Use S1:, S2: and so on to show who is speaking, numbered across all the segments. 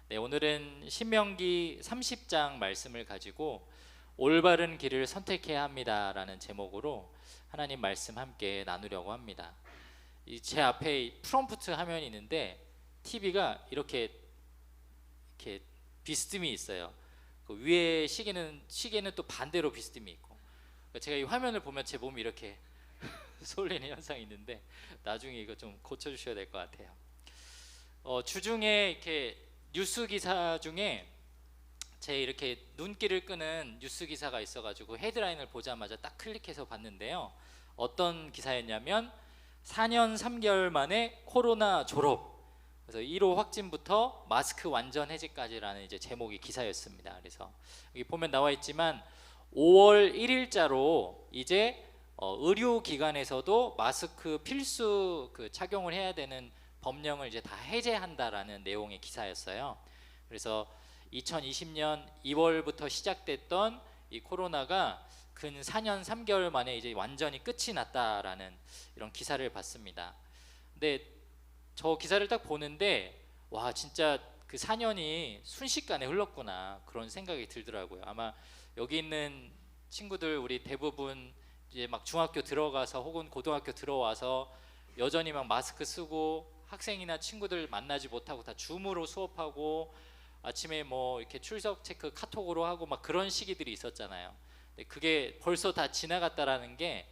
S1: 네, 오늘은 신명기 30장 말씀을 가지고 올바른 길을 선택해야 합니다라는 제목으로 하나님 말씀 함께 나누려고 합니다. 제 앞에 프롬프트 화면이 있는데 TV가 이렇게 비스듬히 있어요. 그 위에 시계는 또 반대로 비스듬히 있고, 제가 이 화면을 보면 제 몸이 이렇게 쏠리는 현상이 있는데 나중에 이거 좀 고쳐주셔야 될 것 같아요. 주중에 이렇게 뉴스 기사 중에 제 이렇게 눈길을 끄는 뉴스 기사가 있어가지고 헤드라인을 보자마자 딱 클릭해서 봤는데요. 어떤 기사였냐면 4년 3개월 만에 코로나 졸업. 그래서 1호 확진부터 마스크 완전 해제까지라는 이제 제목이 기사였습니다. 그래서 여기 보면 나와 있지만 5월 1일자로 이제 의료기관에서도 마스크 필수 착용을 해야 되는 법령을 이제 다 해제한다라는 내용의 기사였어요. 그래서 2020년 2월부터 시작됐던 이 코로나가 근 4년 3개월 만에 이제 완전히 끝이 났다라는 이런 기사를 봤습니다. 근데 저 기사를 딱 보는데 와, 진짜 그 4년이 순식간에 흘렀구나 그런 생각이 들더라고요. 아마 여기 있는 친구들 우리 대부분 이제 막 중학교 들어가서 혹은 고등학교 들어와서 여전히 막 마스크 쓰고 학생이나 친구들 만나지 못하고 다 줌으로 수업하고 아침에 뭐 이렇게 출석 체크 카톡으로 하고 막 그런 시기들이 있었잖아요. 근데 그게 벌써 다 지나갔다라는 게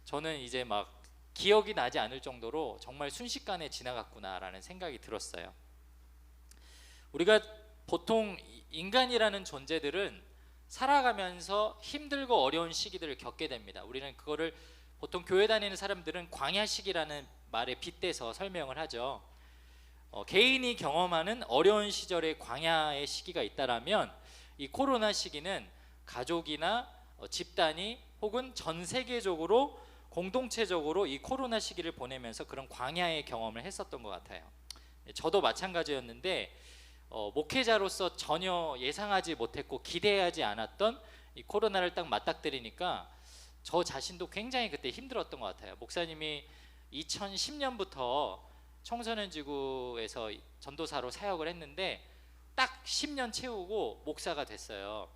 S1: 저는 이제 막 기억이 나지 않을 정도로 정말 순식간에 지나갔구나라는 생각이 들었어요. 우리가 보통 인간이라는 존재들은 살아가면서 힘들고 어려운 시기들을 겪게 됩니다. 우리는 그거를 보통 교회 다니는 사람들은 광야 시기라는 말에 빗대서 설명을 하죠. 개인이 경험하는 어려운 시절의 광야의 시기가 있다라면 이 코로나 시기는 가족이나 집단이 혹은 전 세계적으로 공동체적으로 이 코로나 시기를 보내면서 그런 광야의 경험을 했었던 것 같아요. 저도 마찬가지였는데 목회자로서 전혀 예상하지 못했고 기대하지 않았던 이 코로나를 딱 맞닥뜨리니까 저 자신도 굉장히 그때 힘들었던 것 같아요. 목사님이 2010년부터 청소년 지구에서 전도사로 사역을 했는데 딱 10년 채우고 목사가 됐어요.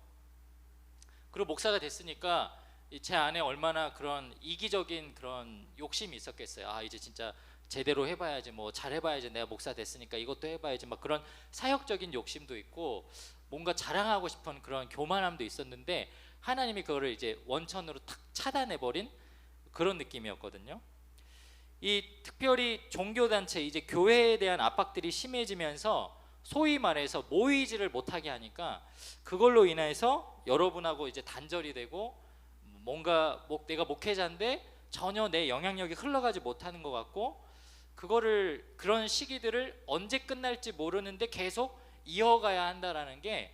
S1: 그리고 목사가 됐으니까 제 안에 얼마나 그런 이기적인 그런 욕심이 있었겠어요. 아, 이제 진짜 제대로 해봐야지, 뭐 잘해봐야지, 내가 목사 됐으니까 이것도 해봐야지, 막 그런 사역적인 욕심도 있고 뭔가 자랑하고 싶은 그런 교만함도 있었는데 하나님이 그거를 이제 원천으로 탁 차단해버린 그런 느낌이었거든요. 이 특별히 종교단체 이제 교회에 대한 압박들이 심해지면서 소위 말해서 모이지를 못하게 하니까 그걸로 인해서 여러분하고 이제 단절이 되고 뭔가 내가 목회자인데 전혀 내 영향력이 흘러가지 못하는 것 같고 그런 시기들을 언제 끝날지 모르는데 계속 이어가야 한다라는 게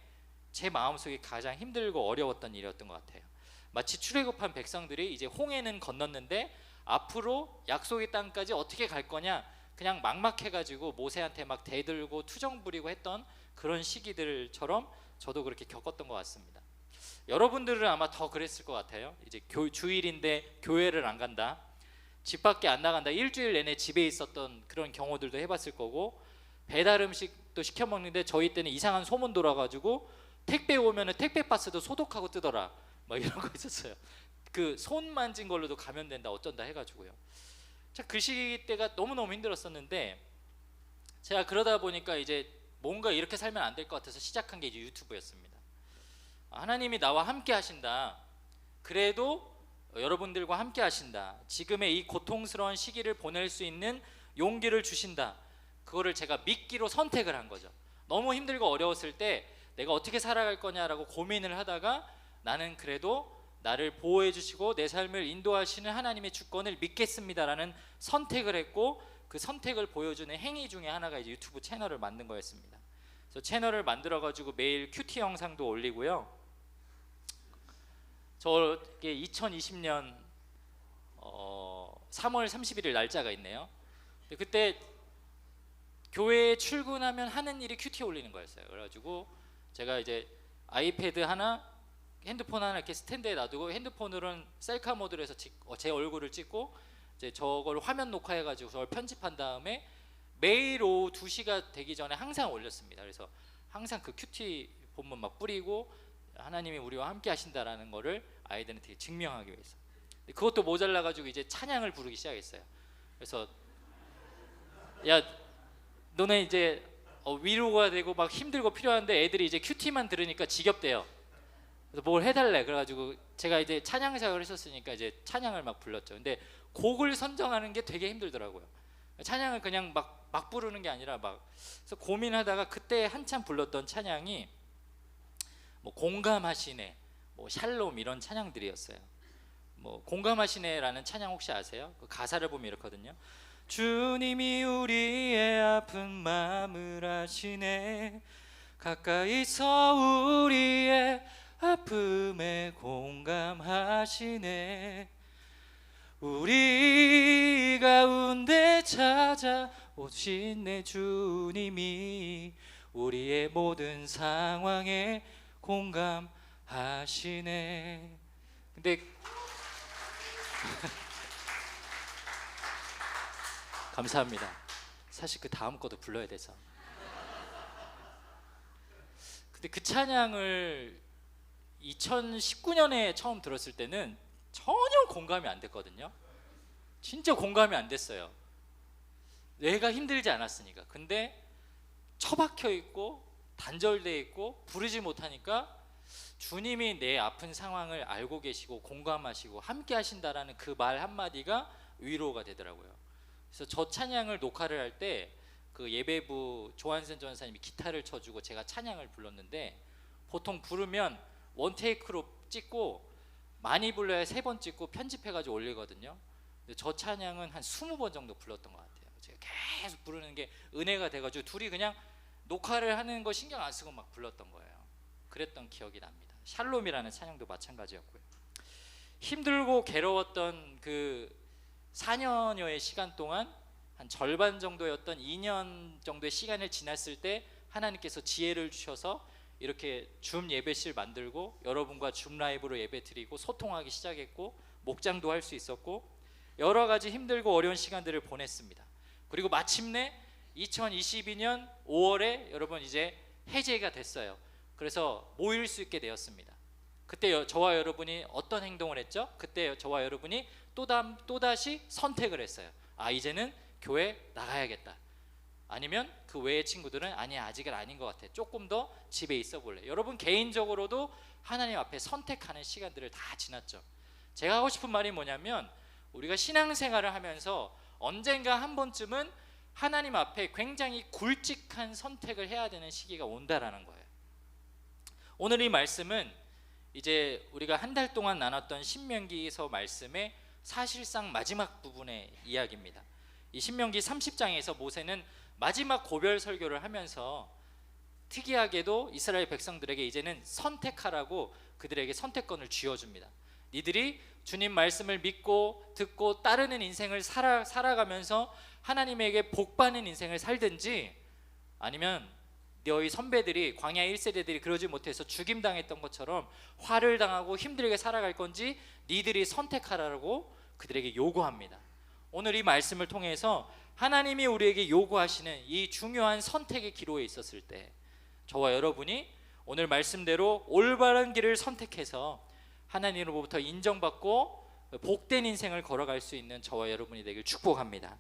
S1: 제 마음속에 가장 힘들고 어려웠던 일이었던 것 같아요. 마치 출애굽한 백성들이 이제 홍해는 건넜는데 앞으로 약속의 땅까지 어떻게 갈 거냐 그냥 막막해가지고 모세한테 막 대들고 투정 부리고 했던 그런 시기들처럼 저도 그렇게 겪었던 것 같습니다. 여러분들은 아마 더 그랬을 것 같아요. 이제 주일인데 교회를 안 간다, 집 밖에 안 나간다, 일주일 내내 집에 있었던 그런 경우들도 해봤을 거고, 배달 음식도 시켜 먹는데 저희 때는 이상한 소문 돌아가지고 택배 오면은 택배 박스도 소독하고 뜨더라, 막 이런 거 있었어요. 그 손 만진 걸로도 감염된다 어쩐다 해가지고요. 자, 그 시기 때가 너무너무 힘들었었는데 제가 그러다 보니까 이제 뭔가 이렇게 살면 안 될 것 같아서 시작한 게 이제 유튜브였습니다. 하나님이 나와 함께 하신다, 그래도 여러분들과 함께 하신다, 지금의 이 고통스러운 시기를 보낼 수 있는 용기를 주신다, 그거를 제가 믿기로 선택을 한 거죠. 너무 힘들고 어려웠을 때 내가 어떻게 살아갈 거냐라고 고민을 하다가 나는 그래도 나를 보호해 주시고 내 삶을 인도하시는 하나님의 주권을 믿겠습니다라는 선택을 했고, 그 선택을 보여주는 행위 중에 하나가 이제 유튜브 채널을 만든 거였습니다. 그래서 채널을 만들어 가지고 매일 큐티 영상도 올리고요. 저게 2020년 3월 31일 날짜가 있네요. 그때 교회에 출근하면 하는 일이 큐티 올리는 거였어요. 그래가지고 제가 이제 아이패드 하나, 핸드폰 하나 이렇게 스탠드에 놔두고 핸드폰으로는 셀카 모드로 해서 제 얼굴을 찍고 이제 저걸 화면 녹화해가지고 저걸 편집한 다음에 매일 오후 2시가 되기 전에 항상 올렸습니다. 그래서 항상 그 큐티 본문 막 뿌리고 하나님이 우리와 함께 하신다라는 거를 아이들한테 증명하기 위해서. 그것도 모자라 가지고 이제 찬양을 부르기 시작했어요. 그래서 야 너네 이제 위로가 되고 막 힘들고 필요한데 애들이 이제 큐티만 들으니까 지겹대요. 그래서 뭘 해달래. 그래가지고 제가 이제 찬양 사역을 했었으니까 이제 찬양을 막 불렀죠. 근데 곡을 선정하는 게 되게 힘들더라고요. 찬양을 그냥 막 부르는 게 아니라 막. 그래서 고민하다가 그때 한참 불렀던 찬양이 뭐 공감하시네, 뭐 샬롬 이런 찬양들이었어요. 뭐 공감하시네라는 찬양 혹시 아세요? 그 가사를 보면 이렇거든요. 주님이 우리의 아픈 마음을 아시네, 가까이서 우리의 아픔에 공감하시네, 우리 가운데 찾아오신 내 주님이 우리의 모든 상황에 공감하시네. 근데 감사합니다. 사실 그 다음 것도 불러야 돼서. 근데 그 찬양을 2019년에 처음 들었을 때는 전혀 공감이 안 됐거든요. 진짜 공감이 안 됐어요. 뇌가 힘들지 않았으니까. 근데 처박혀 있고 단절돼 있고 부르지 못하니까 주님이 내 아픈 상황을 알고 계시고 공감하시고 함께 하신다라는 그 말 한마디가 위로가 되더라고요. 그래서 저 찬양을 녹화를 할 때 그 예배부 조한선 전사님이 기타를 쳐주고 제가 찬양을 불렀는데, 보통 부르면 원테이크로 찍고 많이 불러야 3번 찍고 편집해가지고 올리거든요. 근데 저 찬양은 한 20번 정도 불렀던 것 같아요. 제가 계속 부르는 게 은혜가 돼가지고 둘이 그냥 녹화를 하는 거 신경 안 쓰고 막 불렀던 거예요. 그랬던 기억이 납니다. 샬롬이라는 찬양도 마찬가지였고요. 힘들고 괴로웠던 그 4년여의 시간 동안 한 절반 정도였던 2년 정도의 시간을 지났을 때 하나님께서 지혜를 주셔서 이렇게 줌 예배실 만들고 여러분과 줌 라이브로 예배 드리고 소통하기 시작했고 목장도 할 수 있었고 여러 가지 힘들고 어려운 시간들을 보냈습니다. 그리고 마침내 2022년 5월에 여러분 이제 해제가 됐어요. 그래서 모일 수 있게 되었습니다. 그때 저와 여러분이 어떤 행동을 했죠? 그때 저와 여러분이 또다시 선택을 했어요. 이제는 교회 나가야겠다. 아니면 그 외의 친구들은 아니야, 아직은 아닌 것 같아, 조금 더 집에 있어 볼래. 여러분 개인적으로도 하나님 앞에 선택하는 시간들을 다 지났죠. 제가 하고 싶은 말이 뭐냐면, 우리가 신앙생활을 하면서 언젠가 한 번쯤은 하나님 앞에 굉장히 굵직한 선택을 해야 되는 시기가 온다라는 거예요. 오늘 이 말씀은 이제 우리가 한 달 동안 나눴던 신명기서 말씀의 사실상 마지막 부분의 이야기입니다. 이 신명기 30장에서 모세는 마지막 고별 설교를 하면서 특이하게도 이스라엘 백성들에게 이제는 선택하라고 그들에게 선택권을 쥐어줍니다. 니들이 주님 말씀을 믿고 듣고 따르는 인생을 살아가면서 하나님에게 복받는 인생을 살든지, 아니면 너희 선배들이 광야 1세대들이 그러지 못해서 죽임당했던 것처럼 화를 당하고 힘들게 살아갈 건지 니들이 선택하라고 그들에게 요구합니다. 오늘 이 말씀을 통해서 하나님이 우리에게 요구하시는 이 중요한 선택의 기로에 있었을 때 저와 여러분이 오늘 말씀대로 올바른 길을 선택해서 하나님으로부터 인정받고 복된 인생을 걸어갈 수 있는 저와 여러분이 되길 축복합니다.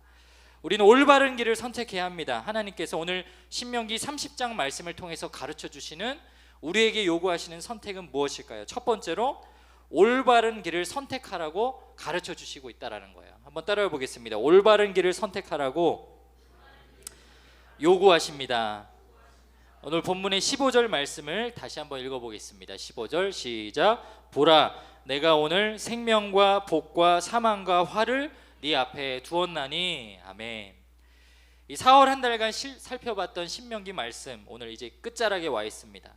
S1: 우리는 올바른 길을 선택해야 합니다. 하나님께서 오늘 신명기 30장 말씀을 통해서 가르쳐 주시는, 우리에게 요구하시는 선택은 무엇일까요? 첫 번째로 올바른 길을 선택하라고 가르쳐 주시고 있다라는 거예요. 한번 따라해 보겠습니다. 올바른 길을 선택하라고 요구하십니다. 오늘 본문의 15절 말씀을 다시 한번 읽어보겠습니다. 15절 시작. 보라, 내가 오늘 생명과 복과 사망과 화를 네 앞에 두었나니. 아멘. 이 4월 한 달간 살펴봤던 신명기 말씀, 오늘 이제 끝자락에 와 있습니다.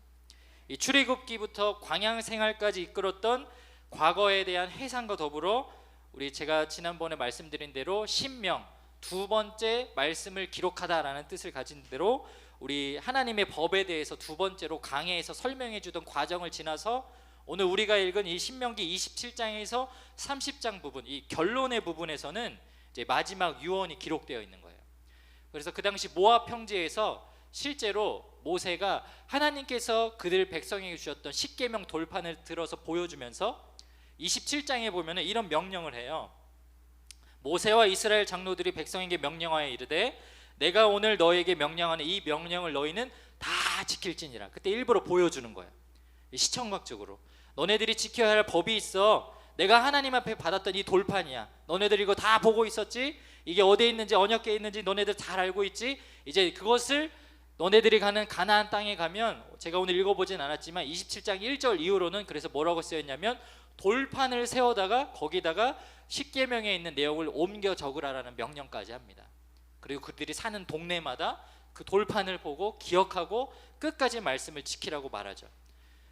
S1: 이 출애굽기부터 광야 생활까지 이끌었던 과거에 대한 해상과 더불어 우리 제가 지난번에 말씀드린 대로 신명, 두 번째 말씀을 기록하다라는 뜻을 가진 대로 우리 하나님의 법에 대해서 두 번째로 강해에서 설명해 주던 과정을 지나서 오늘 우리가 읽은 이 신명기 27장에서 30장 부분, 이 결론의 부분에서는 이제 마지막 유언이 기록되어 있는 거예요. 그래서 그 당시 모압 평지에서 실제로 모세가 하나님께서 그들 백성에게 주셨던 십계명 돌판을 들어서 보여주면서 27장에 보면 이런 명령을 해요. 모세와 이스라엘 장로들이 백성에게 명령하여 이르되 내가 오늘 너에게 명령하는 이 명령을 너희는 다 지킬지니라. 그때 일부러 보여주는 거예요. 시청각적으로 너네들이 지켜야 할 법이 있어. 내가 하나님 앞에 받았던 이 돌판이야. 너네들 이거 다 보고 있었지? 이게 어디에 있는지 언약궤에 있는지 너네들 잘 알고 있지? 이제 그것을 너네들이 가는 가나안 땅에 가면, 제가 오늘 읽어보진 않았지만 27장 1절 이후로는 그래서 뭐라고 쓰였냐면 돌판을 세워다가 거기다가 십계명에 있는 내용을 옮겨 적으라라는 명령까지 합니다. 그리고 그들이 사는 동네마다 그 돌판을 보고 기억하고 끝까지 말씀을 지키라고 말하죠.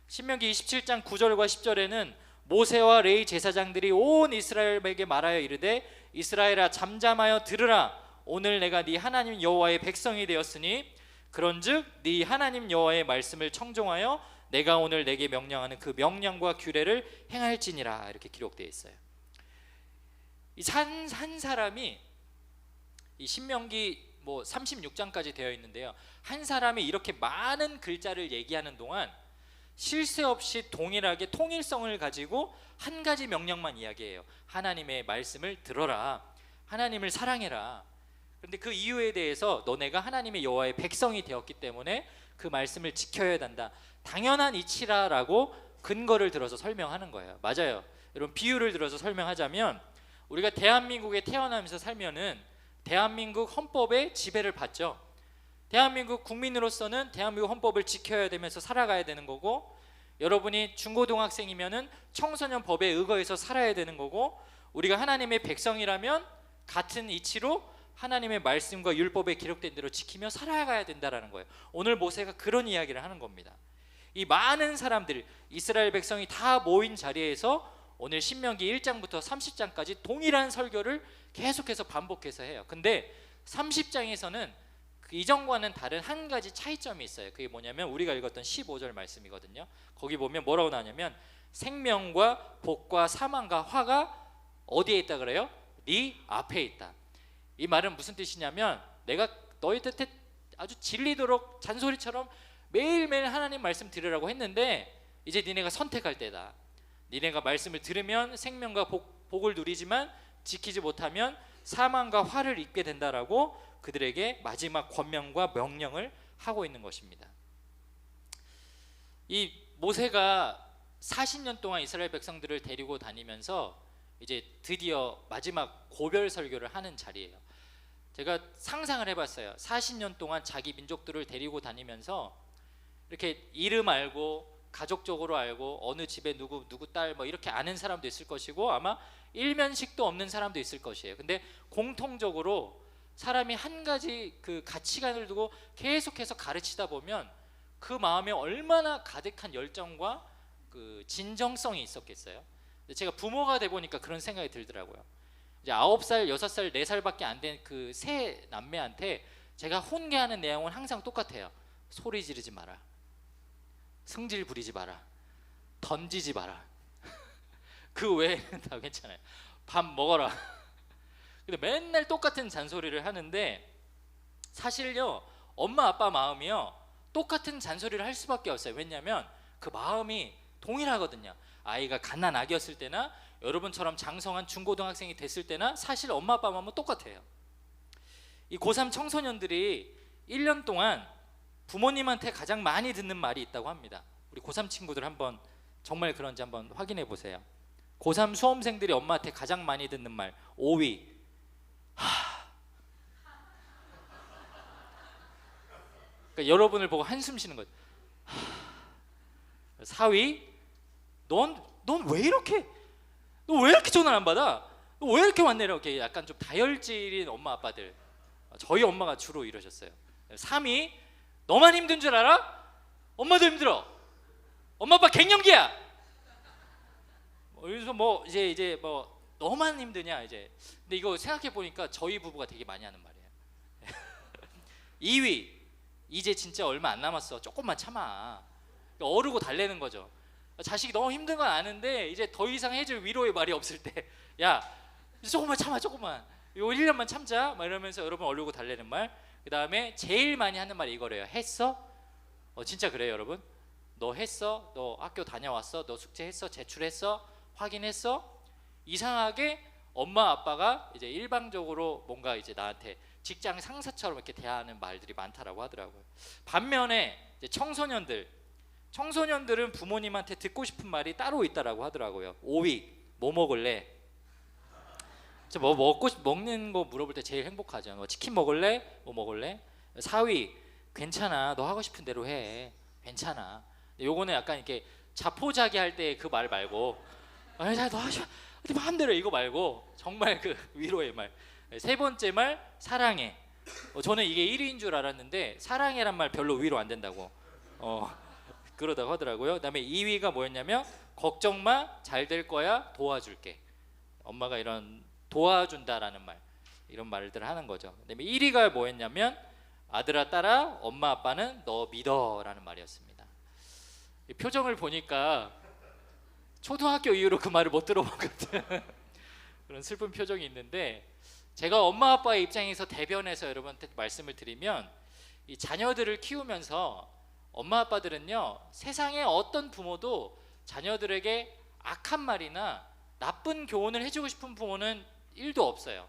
S1: 신명기 27장 9절과 10절에는 모세와 레위 제사장들이 온 이스라엘에게 말하여 이르되 이스라엘아 잠잠하여 들으라. 오늘 내가 네 하나님 여호와의 백성이 되었으니 그런즉 네 하나님 여호와의 말씀을 청종하여 내가 오늘 내게 명령하는 그 명령과 규례를 행할지니라. 이렇게 기록되어 있어요. 이 한 사람이 이 신명기 36장까지 되어 있는데요. 한 사람이 이렇게 많은 글자를 얘기하는 동안 쉴 새 없이 동일하게 통일성을 가지고 한 가지 명령만 이야기해요. 하나님의 말씀을 들어라. 하나님을 사랑해라. 그런데 그 이유에 대해서 너네가 하나님의 여호와의 백성이 되었기 때문에 그 말씀을 지켜야 한다. 당연한 이치라라고 근거를 들어서 설명하는 거예요. 맞아요. 여러분, 비유를 들어서 설명하자면 우리가 대한민국에 태어나면서 살면은 대한민국 헌법의 지배를 받죠. 대한민국 국민으로서는 대한민국 헌법을 지켜야 되면서 살아가야 되는 거고, 여러분이 중고등학생이면은 청소년 법에 의거해서 살아야 되는 거고, 우리가 하나님의 백성이라면 같은 이치로 하나님의 말씀과 율법에 기록된 대로 지키며 살아가야 된다라는 거예요. 오늘 모세가 그런 이야기를 하는 겁니다. 이 많은 사람들, 이스라엘 백성이 다 모인 자리에서 오늘 신명기 1장부터 30장까지 동일한 설교를 계속해서 반복해서 해요. 근데 30장에서는 그 이전과는 다른 한 가지 차이점이 있어요. 그게 뭐냐면 우리가 읽었던 15절 말씀이거든요. 거기 보면 뭐라고 나오냐면 생명과 복과 사망과 화가 어디에 있다 그래요? 네 앞에 있다. 이 말은 무슨 뜻이냐면 내가 너희한테 아주 질리도록 잔소리처럼 매일매일 하나님 말씀 들으라고 했는데 이제 니네가 선택할 때다. 니네가 말씀을 들으면 생명과 복을 누리지만 지키지 못하면 사망과 화를 입게 된다라고 그들에게 마지막 권면과 명령을 하고 있는 것입니다. 이 모세가 40년 동안 이스라엘 백성들을 데리고 다니면서 이제 드디어 마지막 고별 설교를 하는 자리예요. 제가 상상을 해봤어요. 40년 동안 자기 민족들을 데리고 다니면서 이렇게 이름 알고 가족적으로 알고 어느 집에 누구 딸 이렇게 아는 사람도 있을 것이고 아마 일면식도 없는 사람도 있을 것이에요. 근데 공통적으로 사람이 한 가지 그 가치관을 두고 계속해서 가르치다 보면 그 마음에 얼마나 가득한 열정과 그 진정성이 있었겠어요. 근데 제가 부모가 돼 보니까 그런 생각이 들더라고요. 이제 9살, 6살, 4살밖에 안 된 그 세 남매한테 제가 훈계하는 내용은 항상 똑같아요. 소리 지르지 마라. 승질 부리지 마라. 던지지 마라. 그 외에는 다 괜찮아요. 밥 먹어라. 근데 맨날 똑같은 잔소리를 하는데 사실요 엄마 아빠 마음이요 똑같은 잔소리를 할 수밖에 없어요. 왜냐하면 그 마음이 동일하거든요. 아이가 갓난 아기였을 때나 여러분처럼 장성한 중고등학생이 됐을 때나 사실 엄마 아빠 마음은 똑같아요. 이 고3 청소년들이 1년 동안 부모님한테 가장 많이 듣는 말이 있다고 합니다. 우리 고3 친구들 한번 정말 그런지 한번 확인해 보세요. 고3 수험생들이 엄마한테 가장 많이 듣는 말 5위 그러니까 여러분을 보고 한숨 쉬는 거죠. 4위 넌 왜 이렇게 전화를 안 받아? 너 왜 이렇게 왔네? 이렇게 약간 좀 다혈질인 엄마 아빠들, 저희 엄마가 주로 이러셨어요. 3위 너만 힘든 줄 알아? 엄마도 힘들어. 엄마 아빠 갱년기야. 그래서 이제 너만 힘드냐 이제. 근데 이거 생각해 보니까 저희 부부가 되게 많이 하는 말이에요. 2위 이제 진짜 얼마 안 남았어. 조금만 참아. 어르고 달래는 거죠. 자식이 너무 힘든 건 아는데 이제 더 이상 해줄 위로의 말이 없을 때, 야 조금만 참아, 조금만, 요 1년만 참자, 막 이러면서 여러분 어르고 달래는 말. 그 다음에 제일 많이 하는 말이 이거래요. 했어? 진짜 그래요 여러분? 너 했어? 너 학교 다녀왔어? 너 숙제했어? 제출했어? 확인했어? 이상하게 엄마 아빠가 이제 일방적으로 뭔가 이제 나한테 직장 상사처럼 이렇게 대하는 말들이 많다라고 하더라고요. 반면에 이제 청소년들은 부모님한테 듣고 싶은 말이 따로 있다라고 하더라고요. 5위 뭐 먹을래? 뭐 먹는 거 물어볼 때 제일 행복하죠. 뭐 치킨 먹을래? 뭐 먹을래? 4위 괜찮아. 너 하고 싶은 대로 해. 괜찮아. 요거는 약간 이렇게 자포자기할 때 그 말 말고 너 네 마음대로 이거 말고 정말 그 위로의 말. 세 번째 말 사랑해. 저는 이게 1위인 줄 알았는데 사랑해란 말 별로 위로 안 된다고 그러다고 하더라고요. 그다음에 2위가 뭐였냐면 걱정 마, 잘 될 거야, 도와줄게. 엄마가 이런 도와준다라는 말, 이런 말들을 하는 거죠. 그다음에 1위가 뭐였냐면 아들아 딸아 엄마 아빠는 너 믿어라는 말이었습니다. 이 표정을 보니까 초등학교 이후로 그 말을 못 들어본 것 같은 그런 슬픈 표정이 있는데, 제가 엄마 아빠의 입장에서 대변해서 여러분한테 말씀을 드리면 이 자녀들을 키우면서 엄마 아빠들은요 세상에 어떤 부모도 자녀들에게 악한 말이나 나쁜 교훈을 해주고 싶은 부모는 1도 없어요.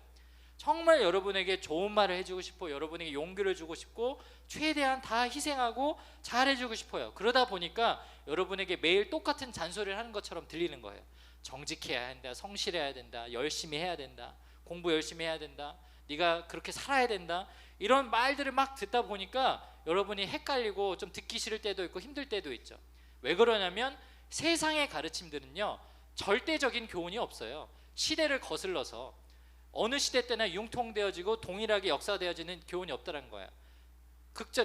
S1: 정말 여러분에게 좋은 말을 해주고 싶고 여러분에게 용기를 주고 싶고 최대한 다 희생하고 잘해주고 싶어요. 그러다 보니까 여러분에게 매일 똑같은 잔소리를 하는 것처럼 들리는 거예요. 정직해야 한다, 성실해야 된다, 열심히 해야 된다, 공부 열심히 해야 된다, 네가 그렇게 살아야 된다, 이런 말들을 막 듣다 보니까 여러분이 헷갈리고 좀 듣기 싫을 때도 있고 힘들 때도 있죠. 왜 그러냐면 세상의 가르침들은요 절대적인 교훈이 없어요. 시대를 거슬러서 어느 시대 때나 융통되어지고 동일하게 역사되어지는 교훈이 없다는 거예요.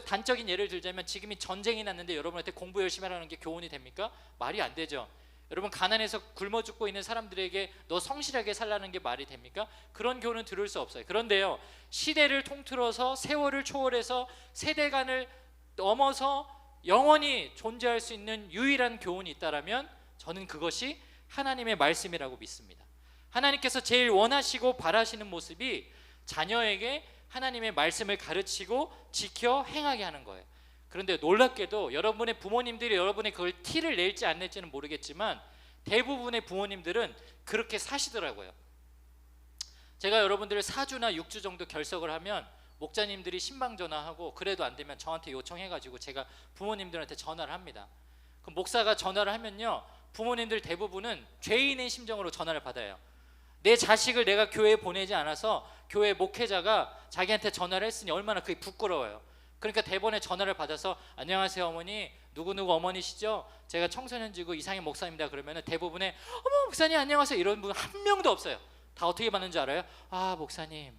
S1: 단적인 예를 들자면 지금이 전쟁이 났는데 여러분한테 공부 열심히 하라는 게 교훈이 됩니까? 말이 안 되죠. 여러분 가난해서 굶어 죽고 있는 사람들에게 너 성실하게 살라는 게 말이 됩니까? 그런 교훈은 들을 수 없어요. 그런데요 시대를 통틀어서 세월을 초월해서 세대 간을 넘어서 영원히 존재할 수 있는 유일한 교훈이 있다라면 저는 그것이 하나님의 말씀이라고 믿습니다. 하나님께서 제일 원하시고 바라시는 모습이 자녀에게 하나님의 말씀을 가르치고 지켜 행하게 하는 거예요. 그런데 놀랍게도 여러분의 부모님들이 여러분의 그걸 티를 낼지 안 낼지는 모르겠지만 대부분의 부모님들은 그렇게 사시더라고요. 제가 여러분들을 4주나 6주 정도 결석을 하면 목자님들이 신방 전화하고 그래도 안 되면 저한테 요청해가지고 제가 부모님들한테 전화를 합니다. 그럼 목사가 전화를 하면요 부모님들 대부분은 죄인의 심정으로 전화를 받아요. 내 자식을 내가 교회에 보내지 않아서 교회 목회자가 자기한테 전화를 했으니 얼마나 그게 부끄러워요. 그러니까 대번에 전화를 받아서 안녕하세요 어머니, 누구누구 어머니시죠? 제가 청소년지구 이상희 목사입니다. 그러면 대부분의 어머 목사님 안녕하세요 이런 분 한 명도 없어요. 다 어떻게 받는 줄 알아요? 목사님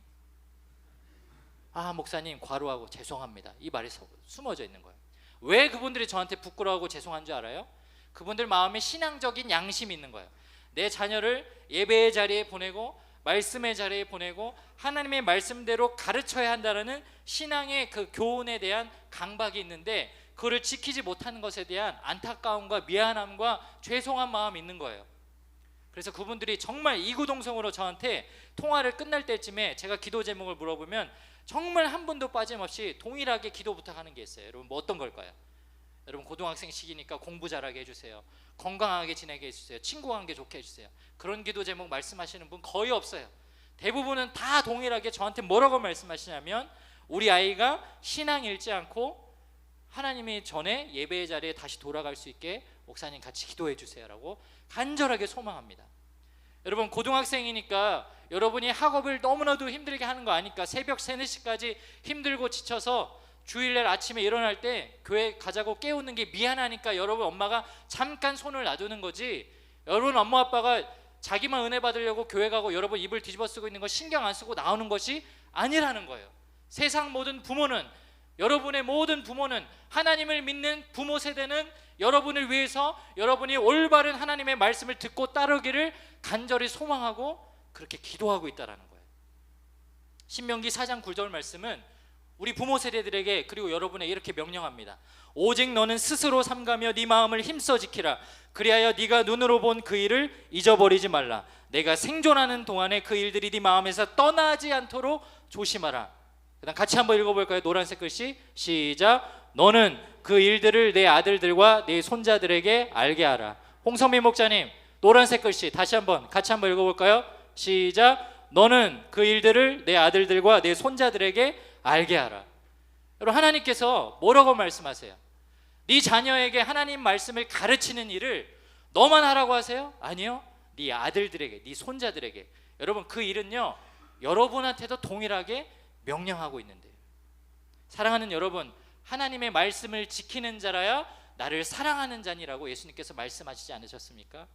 S1: 과로하고 죄송합니다, 이 말이 숨어져 있는 거예요. 왜 그분들이 저한테 부끄러워하고 죄송한 줄 알아요? 그분들 마음에 신앙적인 양심이 있는 거예요. 내 자녀를 예배의 자리에 보내고 말씀의 자리에 보내고 하나님의 말씀대로 가르쳐야 한다는 신앙의 그 교훈에 대한 강박이 있는데 그거를 지키지 못하는 것에 대한 안타까움과 미안함과 죄송한 마음이 있는 거예요. 그래서 그분들이 정말 이구동성으로 저한테 통화를 끝날 때쯤에 제가 기도 제목을 물어보면 정말 한 분도 빠짐없이 동일하게 기도 부탁하는 게 있어요. 여러분 뭐 어떤 걸까요? 여러분 고등학생 시기니까 공부 잘하게 해주세요. 건강하게 지내게 해주세요. 친구 관계 좋게 해주세요. 그런 기도 제목 말씀하시는 분 거의 없어요. 대부분은 다 동일하게 저한테 뭐라고 말씀하시냐면 우리 아이가 신앙 잃지 않고 하나님의 전에 예배의 자리에 다시 돌아갈 수 있게 목사님 같이 기도해 주세요라고 간절하게 소망합니다. 여러분 고등학생이니까 여러분이 학업을 너무나도 힘들게 하는 거 아니까 새벽 3, 4시까지 힘들고 지쳐서 주일날 아침에 일어날 때 교회 가자고 깨우는 게 미안하니까 여러분 엄마가 잠깐 손을 놔두는 거지, 여러분 엄마 아빠가 자기만 은혜 받으려고 교회 가고 여러분 입을 뒤집어 쓰고 있는 거 신경 안 쓰고 나오는 것이 아니라는 거예요. 세상 모든 부모는, 여러분의 모든 부모는, 하나님을 믿는 부모 세대는 여러분을 위해서 여러분이 올바른 하나님의 말씀을 듣고 따르기를 간절히 소망하고 그렇게 기도하고 있다는 거예요. 신명기 4장 9절 말씀은 우리 부모 세대들에게 그리고 여러분에 이렇게 명령합니다. 오직 너는 스스로 삼가며 네 마음을 힘써 지키라. 그리하여 네가 눈으로 본 그 일을 잊어버리지 말라. 내가 생존하는 동안에 그 일들이 네 마음에서 떠나지 않도록 조심하라. 그다음 같이 한번 읽어볼까요? 노란색 글씨 시작. 너는 그 일들을 내 아들들과 내 손자들에게 알게 하라. 홍성민 목자님, 노란색 글씨 다시 한번 같이 한번 읽어볼까요? 시작. 너는 그 일들을 내 아들들과 내 손자들에게 알게 하라. 여러분, 하나님께서 뭐라고 말씀하세요? 네 자녀에게 하나님 말씀을 가르치는 일을 너만 하라고 하세요? 아니요, 네 아들들에게, 네 손자들에게. 여러분, 그 일은요 여러분한테도 동일하게 명령하고 있는데요. 사랑하는 여러분, 하나님의 말씀을 지키는 자라야 나를 사랑하는 자니라고 예수님께서 말씀하시지 않으셨습니까?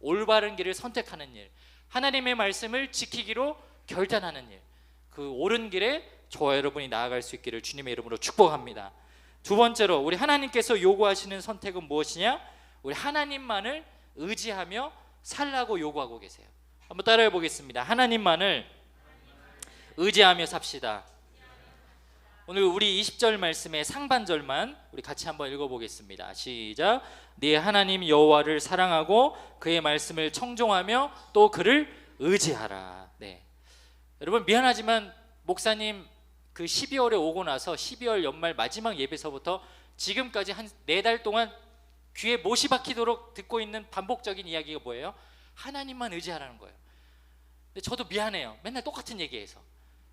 S1: 올바른 길을 선택하는 일, 하나님의 말씀을 지키기로 결단하는 일, 그 옳은 길에 저와 여러분이 나아갈 수 있기를 주님의 이름으로 축복합니다. 두 번째로, 우리 하나님께서 요구하시는 선택은 무엇이냐? 우리 하나님만을 의지하며 살라고 요구하고 계세요. 한번 따라해 보겠습니다. 하나님만을 의지하며 삽시다. 오늘 우리 20절 말씀의 상반절만 우리 같이 한번 읽어보겠습니다. 시작. 네 하나님 여호와를 사랑하고 그의 말씀을 청종하며 또 그를 의지하라. 네. 여러분, 미안하지만 목사님 그 12월에 오고 나서 12월 연말 마지막 예배서부터 지금까지 한 4달 동안 귀에 못이 박히도록 듣고 있는 반복적인 이야기가 뭐예요? 하나님만 의지하라는 거예요. 근데 저도 미안해요. 맨날 똑같은 얘기해서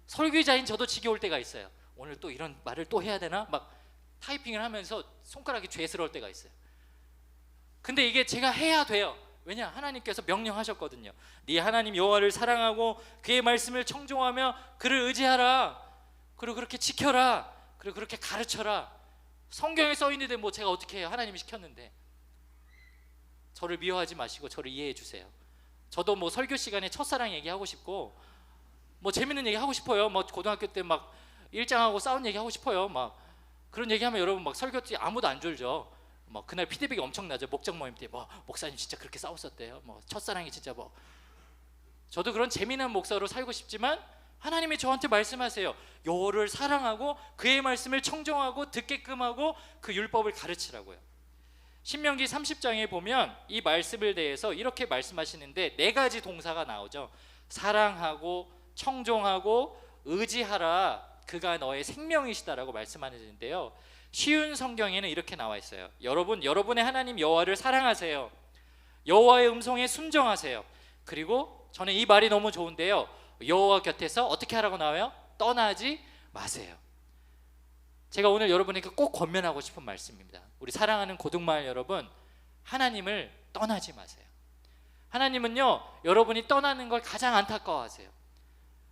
S1: 설교자인 저도 지겨울 때가 있어요. 오늘 또 이런 말을 또 해야 되나? 막 타이핑을 하면서 손가락이 죄스러울 때가 있어요. 근데 이게 제가 해야 돼요. 왜냐? 하나님께서 명령하셨거든요. 네 하나님 여호와를 사랑하고 그의 말씀을 청종하며 그를 의지하라. 그리고 그렇게 지켜라. 그리고 그렇게 가르쳐라. 성경에 써 있는데 뭐 제가 어떻게 해요? 하나님이 시켰는데. 저를 미워하지 마시고 저를 이해해 주세요. 저도 뭐 설교 시간에 첫사랑 얘기하고 싶고 뭐 재밌는 얘기 하고 싶어요. 뭐 고등학교 때 막 일장하고 싸운 얘기 하고 싶어요. 막 그런 얘기하면 여러분 막 설교 때 아무도 안 졸죠. 뭐 그날 피드백이 엄청나죠. 목장 모임 때 뭐 목사님 진짜 그렇게 싸웠었대요. 뭐 첫사랑이 진짜 뭐. 저도 그런 재미난 목사로 살고 싶지만 하나님이 저한테 말씀하세요. 여호와를 사랑하고 그의 말씀을 청종하고 듣게끔 하고 그 율법을 가르치라고요. 신명기 30장에 보면 이 말씀을 대해서 이렇게 말씀하시는데 4가지 동사가 나오죠. 사랑하고 청종하고 의지하라. 그가 너의 생명이시다라고 말씀하시는데요. 쉬운 성경에는 이렇게 나와 있어요. 여러분의 하나님 여호와를 사랑하세요. 여호와의 음성에 순종하세요. 그리고 저는 이 말이 너무 좋은데요. 여호와 곁에서 어떻게 하라고 나와요? 떠나지 마세요. 제가 오늘 여러분에게 꼭 권면하고 싶은 말씀입니다. 우리 사랑하는 고등마을 여러분, 하나님을 떠나지 마세요. 하나님은요 여러분이 떠나는 걸 가장 안타까워하세요.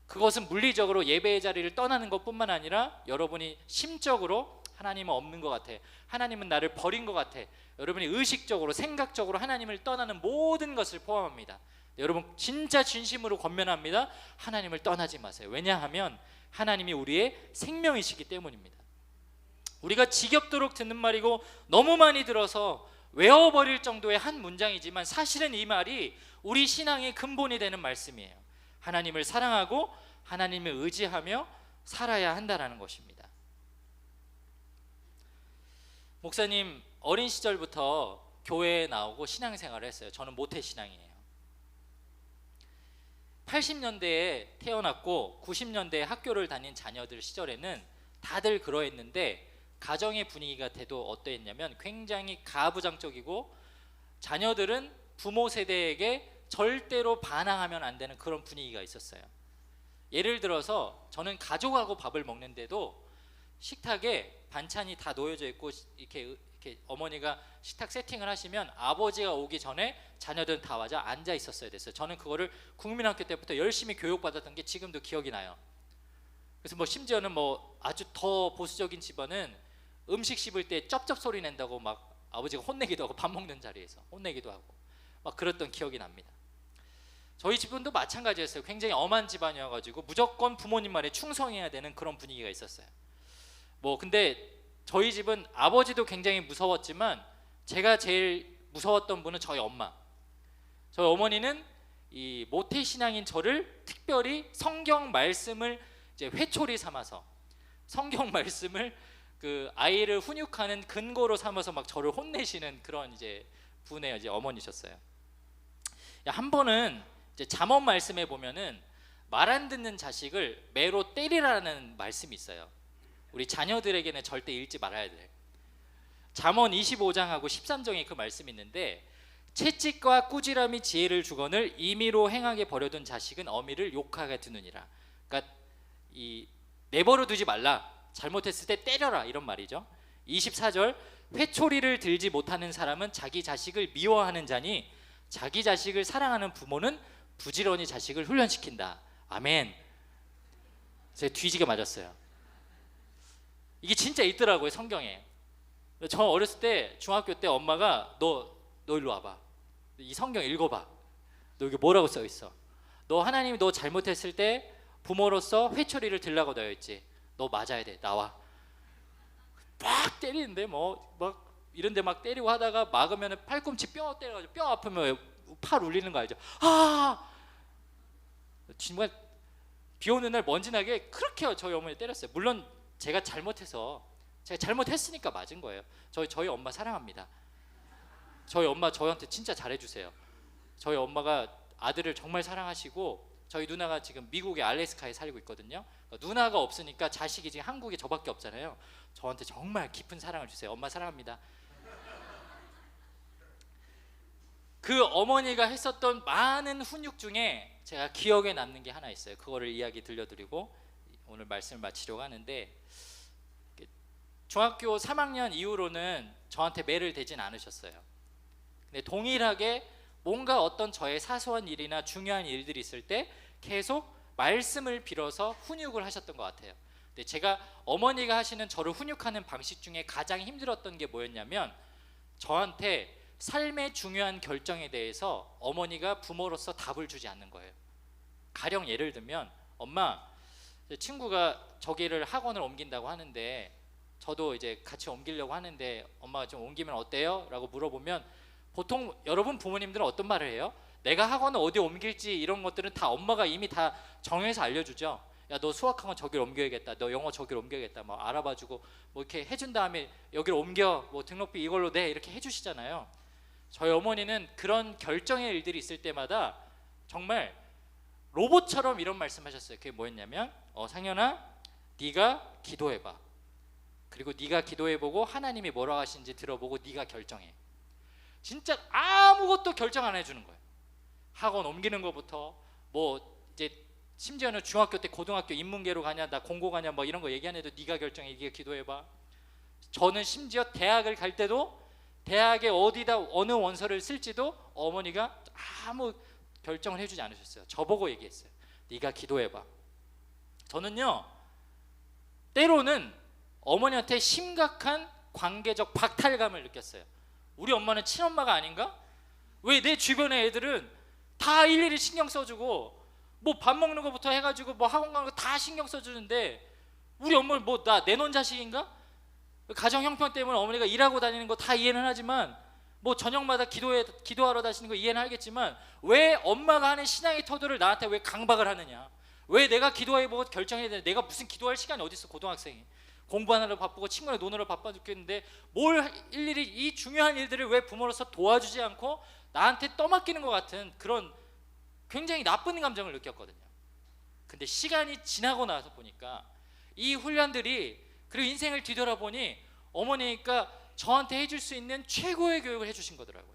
S1: 그것은 물리적으로 예배의 자리를 떠나는 것뿐만 아니라 여러분이 심적으로 하나님은 없는 것 같아, 하나님은 나를 버린 것 같아, 여러분이 의식적으로 생각적으로 하나님을 떠나는 모든 것을 포함합니다. 여러분 진짜 진심으로 권면합니다. 하나님을 떠나지 마세요. 왜냐하면 하나님이 우리의 생명이시기 때문입니다. 우리가 지겹도록 듣는 말이고 너무 많이 들어서 외워버릴 정도의 한 문장이지만 사실은 이 말이 우리 신앙의 근본이 되는 말씀이에요. 하나님을 사랑하고 하나님을 의지하며 살아야 한다는 것입니다. 목사님 어린 시절부터 교회에 나오고 신앙생활을 했어요. 저는 모태신앙이에요. 80년대에 태어났고 90년대에 학교를 다닌 자녀들 시절에는 다들 그러했는데 가정의 분위기가 대도 어떠했냐면 굉장히 가부장적이고 자녀들은 부모 세대에게 절대로 반항하면 안 되는 그런 분위기가 있었어요. 예를 들어서 저는 가족하고 밥을 먹는데도 식탁에 반찬이 다 놓여져 있고 이렇게 어머니가 식탁 세팅을 하시면 아버지가 오기 전에 자녀들은 다 와서 앉아 있었어야 됐어요. 저는 그거를 국민학교 때부터 열심히 교육받았던 게 지금도 기억이 나요. 그래서 뭐 심지어는 뭐 아주 더 보수적인 집안은 음식 씹을 때 쩝쩝 소리 낸다고 막 아버지가 혼내기도 하고 밥 먹는 자리에서 혼내기도 하고 막 그랬던 기억이 납니다. 저희 집은도 마찬가지였어요. 굉장히 엄한 집안이어가지고 무조건 부모님 말에 충성해야 되는 그런 분위기가 있었어요. 뭐 근데 저희 집은 아버지도 굉장히 무서웠지만 제가 제일 무서웠던 분은 저희 엄마. 저희 어머니는 이 모태신앙인 저를 특별히 성경 말씀을 이제 회초리 삼아서 성경 말씀을 그 아이를 훈육하는 근거로 삼아서 막 저를 혼내시는 그런 이제 분의 이제 어머니셨어요. 한 번은 이제 잠언 말씀에 보면은 말 안 듣는 자식을 매로 때리라는 말씀이 있어요. 우리 자녀들에게는 절대 읽지 말아야 돼. 잠언 25장하고 13장에 그 말씀이 있는데, 채찍과 꾸지람이 지혜를 주거늘 임의로 행하게 버려둔 자식은 어미를 욕하게 두느니라. 그러니까 이 내버려 두지 말라, 잘못했을 때 때려라, 이런 말이죠. 24절, 회초리를 들지 못하는 사람은 자기 자식을 미워하는 자니 자기 자식을 사랑하는 부모는 부지런히 자식을 훈련시킨다. 아멘. 제가 뒤지게 맞았어요. 이게 진짜 있더라고요, 성경에. 저 어렸을 때 중학교 때 엄마가 너 일로 와봐, 이 성경 읽어봐, 너 여기 뭐라고 써 있어, 너 하나님이 너 잘못했을 때 부모로서 회초리를 들라고 되어 있지, 너 맞아야 돼, 나와. 막 때리는데 막 이런데 막 때리고 하다가 막으면 팔꿈치 뼈 때려가지고 뼈 아프면 팔 울리는 거 알죠? 정말 비 오는 날 먼지 나게 그렇게 저희 어머니 때렸어요. 물론 제가 잘못했으니까 맞은 거예요. 저희 엄마 사랑합니다. 저희 엄마 저한테 진짜 잘해주세요. 저희 엄마가 아들을 정말 사랑하시고, 저희 누나가 지금 미국의 알래스카에 살고 있거든요. 누나가 없으니까 자식이 지금 한국에 저밖에 없잖아요. 저한테 정말 깊은 사랑을 주세요. 엄마 사랑합니다. 그 어머니가 했었던 많은 훈육 중에 제가 기억에 남는 게 하나 있어요. 그거를 이야기 들려드리고 오늘 말씀을 마치려고 하는데, 중학교 3학년 이후로는 저한테 매를 대진 않으셨어요. 근데 동일하게 뭔가 어떤 저의 사소한 일이나 중요한 일들이 있을 때 계속 말씀을 빌어서 훈육을 하셨던 것 같아요. 근데 제가 어머니가 하시는 저를 훈육하는 방식 중에 가장 힘들었던 게 뭐였냐면, 저한테 삶의 중요한 결정에 대해서 어머니가 부모로서 답을 주지 않는 거예요. 가령 예를 들면, 엄마, 친구가 저기를 학원을 옮긴다고 하는데 저도 이제 같이 옮기려고 하는데 엄마가 좀 옮기면 어때요? 라고 물어보면 보통 여러분 부모님들은 어떤 말을 해요? 내가 학원을 어디 옮길지 이런 것들은 다 엄마가 이미 다 정해서 알려주죠. 야, 너 수학학원 저기를 옮겨야겠다, 너 영어 저기를 옮겨야겠다, 뭐 알아봐주고 뭐 이렇게 해준 다음에 여기를 옮겨, 뭐 등록비 이걸로 내, 이렇게 해주시잖아요. 저희 어머니는 그런 결정의 일들이 있을 때마다 정말 로봇처럼 이런 말씀하셨어요. 그게 뭐였냐면, 상현아, 네가 기도해봐. 그리고 네가 기도해보고 하나님이 뭐라고 하시는지 들어보고 네가 결정해. 진짜 아무것도 결정 안 해주는 거예요. 학원 옮기는 것부터 뭐 이제 심지어는 중학교 때 고등학교 인문계로 가냐, 나 공고 가냐, 뭐 이런 거 얘기 안 해도 네가 결정해, 네가 기도해봐. 저는 심지어 대학을 갈 때도 대학에 어디다 어느 원서를 쓸지도 어머니가 아무 결정을 해주지 않으셨어요. 저보고 얘기했어요. 네가 기도해봐. 저는요, 때로는 어머니한테 심각한 관계적 박탈감을 느꼈어요. 우리 엄마는 친엄마가 아닌가? 왜 내 주변의 애들은 다 일일이 신경 써주고 뭐 밥 먹는 거부터 해가지고 뭐 학원 가는 거 다 신경 써주는데 우리 엄마는 뭐 나 내놓은 자식인가? 가정 형편 때문에 어머니가 일하고 다니는 거 다 이해는 하지만, 뭐 저녁마다 기도하러 다니는 거 이해는 하겠지만, 왜 엄마가 하는 신앙의 태도를 나한테 왜 강박을 하느냐? 왜 내가 기도해보고 결정해야 되는데, 내가 무슨 기도할 시간이 어디 있어? 고등학생이 공부하느라 바쁘고 친구랑 노느라 바빠 죽겠는데 뭘 일일이 이 중요한 일들을 왜 부모로서 도와주지 않고 나한테 떠맡기는 것 같은 그런 굉장히 나쁜 감정을 느꼈거든요. 근데 시간이 지나고 나서 보니까 이 훈련들이, 그리고 인생을 뒤돌아보니 어머니가 저한테 해줄 수 있는 최고의 교육을 해주신 거더라고요.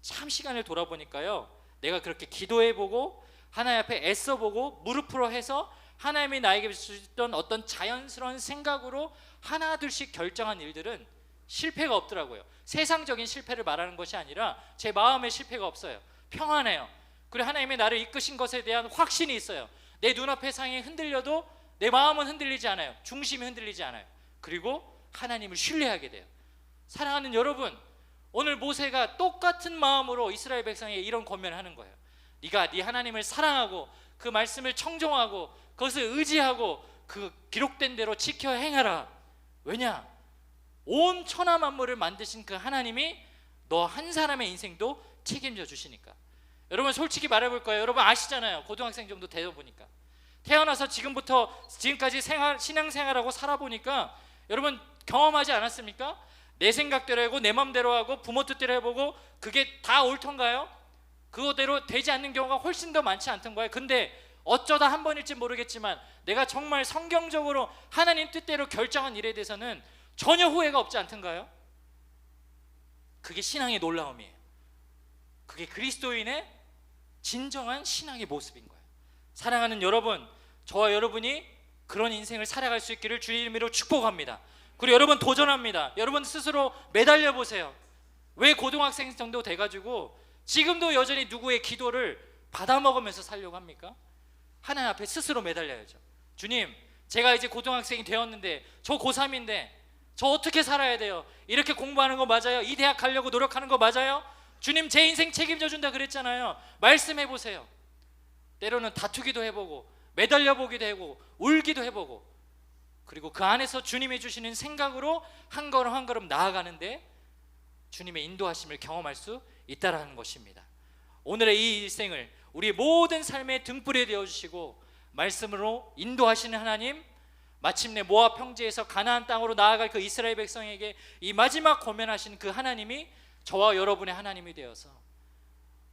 S1: 참 시간을 돌아보니까요, 내가 그렇게 기도해보고 하나님 앞에 애써보고 무릎으로 해서 하나님이 나에게 주셨던 어떤 자연스러운 생각으로 하나둘씩 결정한 일들은 실패가 없더라고요. 세상적인 실패를 말하는 것이 아니라 제 마음의 실패가 없어요. 평안해요. 그리고 하나님이 나를 이끄신 것에 대한 확신이 있어요. 내 눈앞의 상황이 흔들려도 내 마음은 흔들리지 않아요. 중심이 흔들리지 않아요. 그리고 하나님을 신뢰하게 돼요. 사랑하는 여러분, 오늘 모세가 똑같은 마음으로 이스라엘 백성에게 이런 권면을 하는 거예요. 네가 네 하나님을 사랑하고 그 말씀을 청종하고 그것을 의지하고 그 기록된 대로 지켜 행하라. 왜냐? 온 천하 만물을 만드신 그 하나님이 너 한 사람의 인생도 책임져 주시니까. 여러분 솔직히 말해볼 거예요. 여러분 아시잖아요. 고등학생 정도 되다 보니까, 태어나서 지금까지 신앙생활하고 살아보니까 여러분 경험하지 않았습니까? 내 생각대로 하고 내 맘대로 하고 부모 뜻대로 해보고 그게 다 옳던가요? 그거대로 되지 않는 경우가 훨씬 더 많지 않던가요? 근데 어쩌다 한 번일지 모르겠지만 내가 정말 성경적으로 하나님 뜻대로 결정한 일에 대해서는 전혀 후회가 없지 않던가요? 그게 신앙의 놀라움이에요. 그게 그리스도인의 진정한 신앙의 모습인 거예요. 사랑하는 여러분, 저와 여러분이 그런 인생을 살아갈 수 있기를 주의 이름으로 축복합니다. 그리고 여러분 도전합니다. 여러분 스스로 매달려 보세요. 왜 고등학생 정도 돼가지고 지금도 여전히 누구의 기도를 받아먹으면서 살려고 합니까? 하나님 앞에 스스로 매달려야죠. 주님, 제가 이제 고등학생이 되었는데 저 고3인데 저 어떻게 살아야 돼요? 이렇게 공부하는 거 맞아요? 이 대학 가려고 노력하는 거 맞아요? 주님, 제 인생 책임져 준다 그랬잖아요. 말씀해 보세요. 때로는 다투기도 해보고 매달려 보기도 해보고 울기도 해보고, 그리고 그 안에서 주님이 주시는 생각으로 한 걸음 한 걸음 나아가는데 주님의 인도하심을 경험할 수 있다라는 것입니다. 오늘의 이 일생을 우리 모든 삶의 등불이 되어주시고 말씀으로 인도하시는 하나님, 마침내 모압 평지에서 가나안 땅으로 나아갈 그 이스라엘 백성에게 이 마지막 고면하신 그 하나님이 저와 여러분의 하나님이 되어서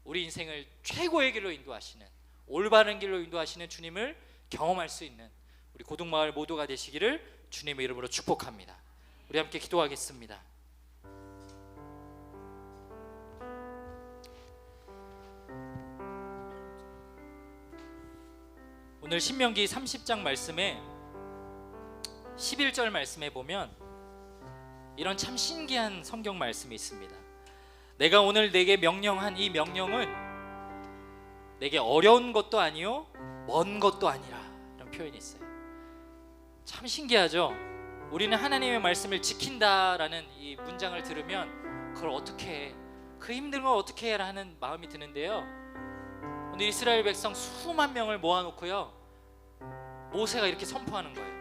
S1: 우리 인생을 최고의 길로 인도하시는, 올바른 길로 인도하시는 주님을 경험할 수 있는 우리 고등마을 모두가 되시기를 주님의 이름으로 축복합니다. 우리 함께 기도하겠습니다. 오늘 신명기 30장 말씀에 11절 말씀에 보면 이런 참 신기한 성경 말씀이 있습니다. 내가 오늘 내게 명령한 이 명령은 내게 어려운 것도 아니요 먼 것도 아니라, 이런 표현이 있어요. 참 신기하죠? 우리는 하나님의 말씀을 지킨다라는 이 문장을 들으면 그걸 어떻게 해? 그 힘든 걸 어떻게 해야 하는 마음이 드는데요, 오늘 이스라엘 백성 수만 명을 모아놓고요 모세가 이렇게 선포하는 거예요.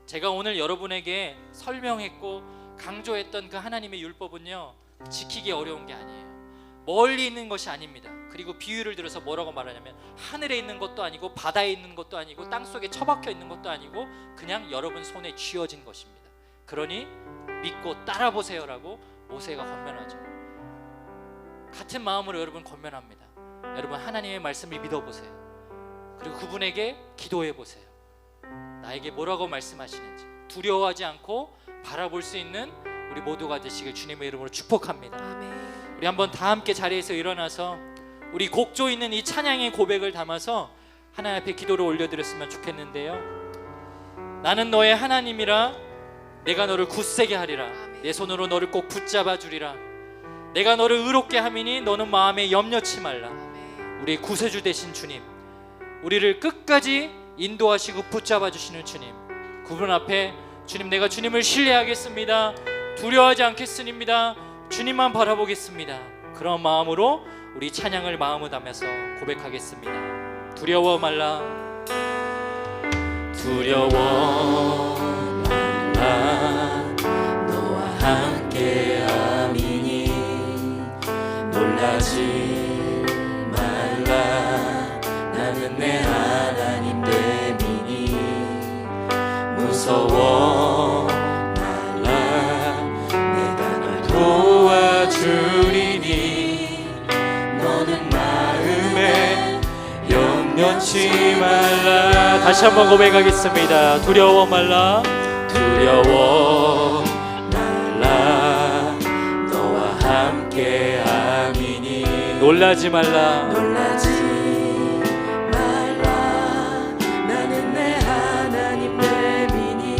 S1: 제가 오늘 여러분에게 설명했고 강조했던 그 하나님의 율법은요 지키기 어려운 게 아니에요. 멀리 있는 것이 아닙니다. 그리고 비유를 들어서 뭐라고 말하냐면 하늘에 있는 것도 아니고 바다에 있는 것도 아니고 땅속에 처박혀 있는 것도 아니고 그냥 여러분 손에 쥐어진 것입니다. 그러니 믿고 따라보세요라고 모세가 권면하죠. 같은 마음으로 여러분 권면합니다. 여러분 하나님의 말씀을 믿어보세요. 그리고 그분에게 기도해보세요. 나에게 뭐라고 말씀하시는지 두려워하지 않고 바라볼 수 있는 우리 모두가 되시길 주님의 이름으로 축복합니다.
S2: 아멘.
S1: 우리 한번 다 함께 자리에서 일어나서 우리 곡조 있는 이 찬양의 고백을 담아서 하나님 앞에 기도를 올려드렸으면 좋겠는데요. 나는 너의 하나님이라, 내가 너를 굳세게 하리라. 내 손으로 너를 꼭 붙잡아 주리라. 내가 너를 의롭게 함이니 너는 마음에 염려치 말라. 우리의 구세주 되신 주님, 우리를 끝까지 인도하시고 붙잡아 주시는 주님, 그분 앞에 주님, 내가 주님을 신뢰하겠습니다. 두려워하지 않겠습니다. 주님만 바라보겠습니다. 그런 마음으로 우리 찬양을 마음을 담아서 고백하겠습니다. 두려워 말라, 두려워 말라, 너와 함께함이니 놀라지 말라. 나는 내 하나님 됨이니 무서워 말라. 내가 널 도와주리니 너는 마음에 염려치 말라. 다시 한번 고백하겠습니다. 두려워 말라, 두려워 말라, 너와 함께함이니 놀라지 말라.
S2: 놀라지 말라. 나는 내 하나님 됨이니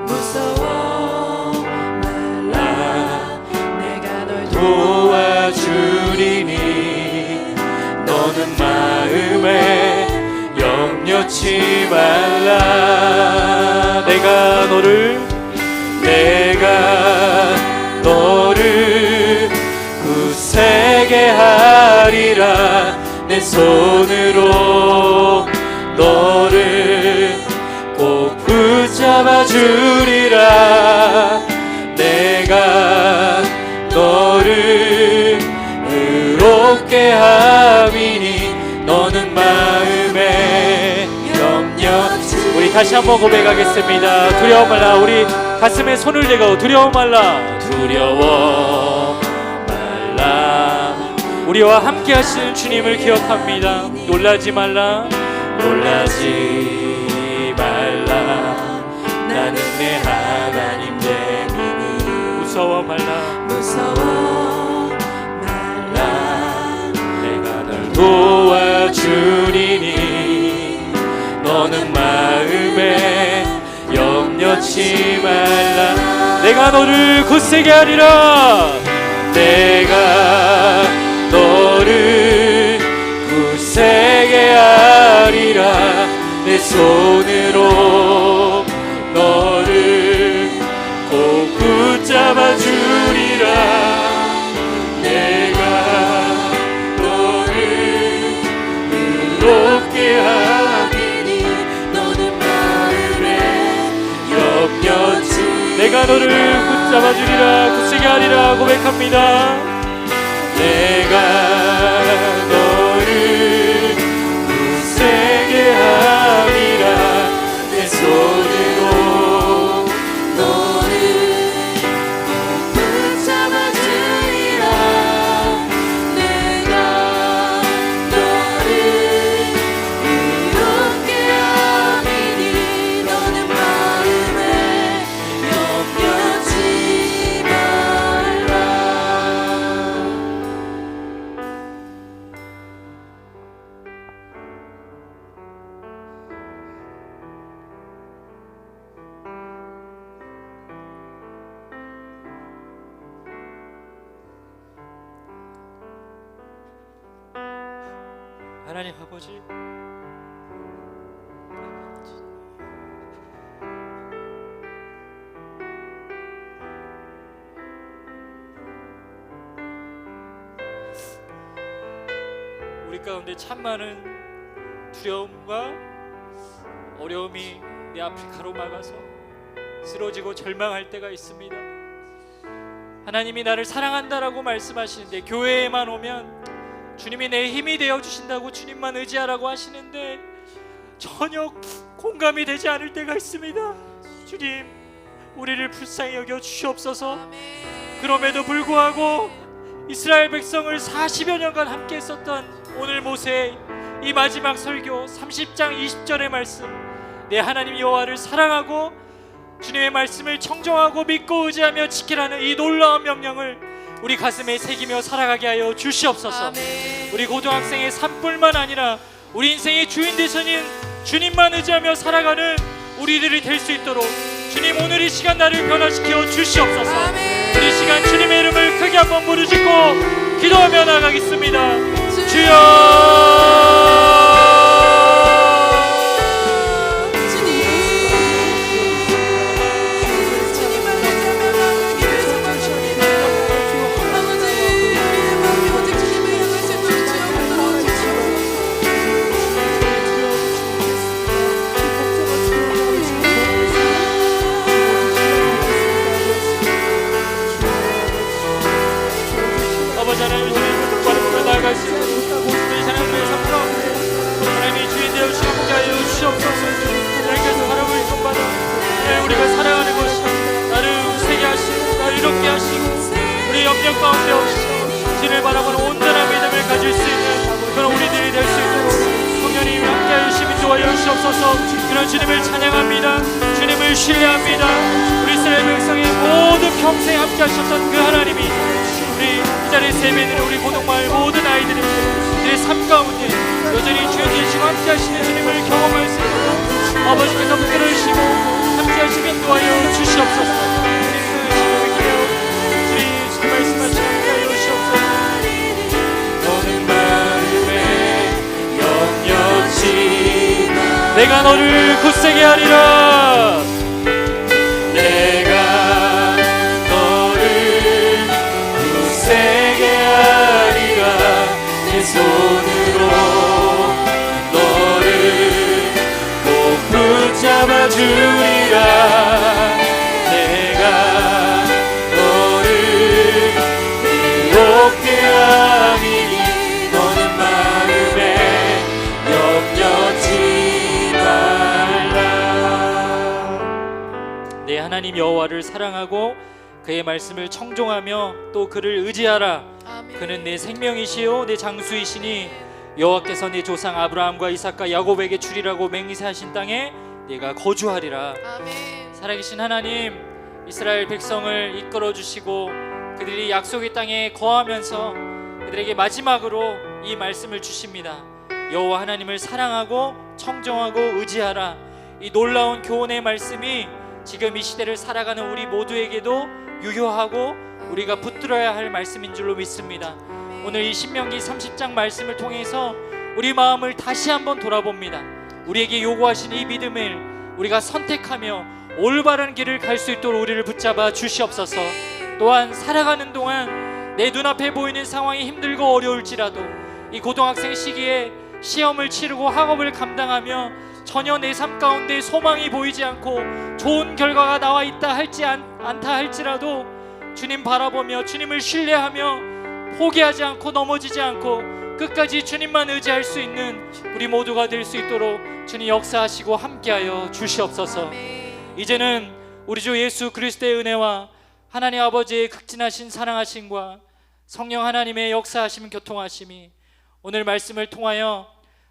S2: 무서워 말라. 내가 널
S1: 도와주리니 너는 마음에 염려치 말라. 내가 너를 굳세게 하리라. 내 손으로 너를 꼭 붙잡아 주리라. 내가 너를 의롭게 함이니 너는 마음에 염려치. 우리 다시 한번 고백하겠습니다. 두려워 말라. 우리 가슴에 손을 대고 두려워 말라, 두려워 말라. 우리 우리와 함께 하시는 주님을 기억합니다. 놀라지 말라,
S2: 놀라지 말라. 나는 내 하나님 됨이니
S1: 무서워 말라,
S2: 무서워 말라.
S1: 내가 널 도와주리니 너는 마음에 염려치 말라. 내가 너를 굳세게 하리라. 내가 너를 굳세게 하리라. 내 손으로 너를 꼭 붙잡아 주리라. 내가 너를 의롭게 하리니
S2: 너는 마음에
S1: 염려치. 내가 너를 붙잡아 주리라, 굳세게 하리라 고백합니다. 내가 너를 굳세게 하리라. 내 손으로
S2: 너를 붙잡아 주리라. 내가 너를 의롭게 하리니 너는 마음에 염려치 말라.
S1: 하나님 아버지, 우리 가운데 참 많은 두려움과 어려움이 내 앞을 가로막아서 쓰러지고 절망할 때가 있습니다. 하나님이 나를 사랑한다라고 말씀하시는데, 교회에만 오면 주님이 내 힘이 되어 주신다고 주님만 의지하라고 하시는데 전혀 공감이 되지 않을 때가 있습니다. 주님, 우리를 불쌍히 여겨 주시옵소서. 그럼에도 불구하고 이스라엘 백성을 40여 년간 함께 했었던 오늘 모세의 이 마지막 설교 30장 20절의 말씀, 내 하나님 여호와를 사랑하고 주님의 말씀을 청정하고 믿고 의지하며 지키라는 이 놀라운 명령을 우리 가슴에 새기며 살아가게 하여 주시옵소서. 우리 고등학생의 삶뿐만 아니라 우리 인생의 주인 되시는 주님만 의지하며 살아가는 우리들이 될 수 있도록 주님, 오늘 이 시간 나를 변화시켜 주시옵소서. 우리 시간 주님의 이름을 크게 한번 부르짖고 기도하며 나가겠습니다. 주여, 아버지 하나님, 주님을 바라보며 나아갈 수 있는 우리 하나님의 삶 가운데 하나님이 주인 되어 주시게 하여 주시옵소서. 하나님께서 사랑을 인정받아 우리가 사랑하는 것이 나를 웃게 하시고 나를 이롭게 하시고 우리 염려 가운데 없이 주를 바라보는 온전한 믿음을 가질 수 있는 그런 우리들이 될 수 있도록 성령님이 함께하여 주시면 도와여 주시옵소서. 그런 주님을 찬양합니다. 주님을 신뢰합니다. 우리 이스라엘 백성의 모든 평생 함께 하셨던 그 하나님이 우리 이 자리에서 예배드리는 우리 고동마을 모든 아이들이 내 삶 가운데 여전히 주여 계시고 함께 하시는 주님을 경험할 수 있도록 아버지께서 붙들어주시고 함께 하시며 도와여 주시옵소서. 주님 말씀하시고 함께 하여 주시옵소서. 너는 마음에 염려치 내가 너를 굳세게 하리라. 내가 너를 굳세게 하리라. 내 손으로 너를 꼭 붙잡아 주리라. 내가 너를 이롭게 하리니 너는 마음에 염려치 말라. 내 하나님 여호와를 사랑하고 그의 말씀을 청종하며 또 그를 의지하라. 그는 내 생명이시요 내 장수이시니 여호와께서 내 조상 아브라함과 이삭과 야곱에게 주리라고 맹세하신 땅에 내가 거주하리라.
S2: 아멘.
S1: 살아계신 하나님, 이스라엘 백성을 이끌어 주시고 그들이 약속의 땅에 거하면서 그들에게 마지막으로 이 말씀을 주십니다. 여호와 하나님을 사랑하고 청정하고 의지하라. 이 놀라운 교훈의 말씀이 지금 이 시대를 살아가는 우리 모두에게도 유효하고 우리가 붙들어야 할 말씀인 줄로 믿습니다. 오늘 이 신명기 30장 말씀을 통해서 우리 마음을 다시 한번 돌아봅니다. 우리에게 요구하신 이 믿음을 우리가 선택하며 올바른 길을 갈 수 있도록 우리를 붙잡아 주시옵소서. 또한 살아가는 동안 내 눈앞에 보이는 상황이 힘들고 어려울지라도 이 고등학생 시기에 시험을 치르고 학업을 감당하며 전혀 내 삶 가운데 소망이 보이지 않고 좋은 결과가 나와 있다 않다 할지라도 주님 바라보며 주님을 신뢰하며 포기하지 않고 넘어지지 않고 끝까지 주님만 의지할 수 있는 우리 모두가 될 수 있도록 주님 역사하시고 함께하여 주시옵소서. 이제는 우리 주 예수 그리스도의 은혜와 하나님 아버지의 극진하신 사랑하심과 성령 하나님의 역사하심 교통하심이 오늘 말씀을 통하여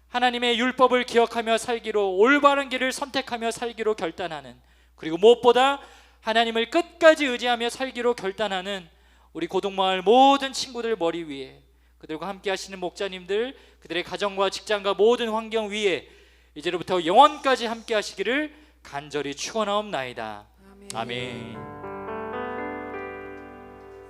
S1: 하나님의 율법을 기억하며 살기로 올바른 길을 선택하며 살기로 결단하는, 그리고 무엇보다 하나님을 끝까지 의지하며 살기로 결단하는 우리 고동마을 모든 친구들 머리 위에, 그들과 함께 하시는 목자님들, 그들의 가정과 직장과 모든 환경 위에 이제로부터 영원까지 함께 하시기를 간절히 축원하옵나이다. 아멘.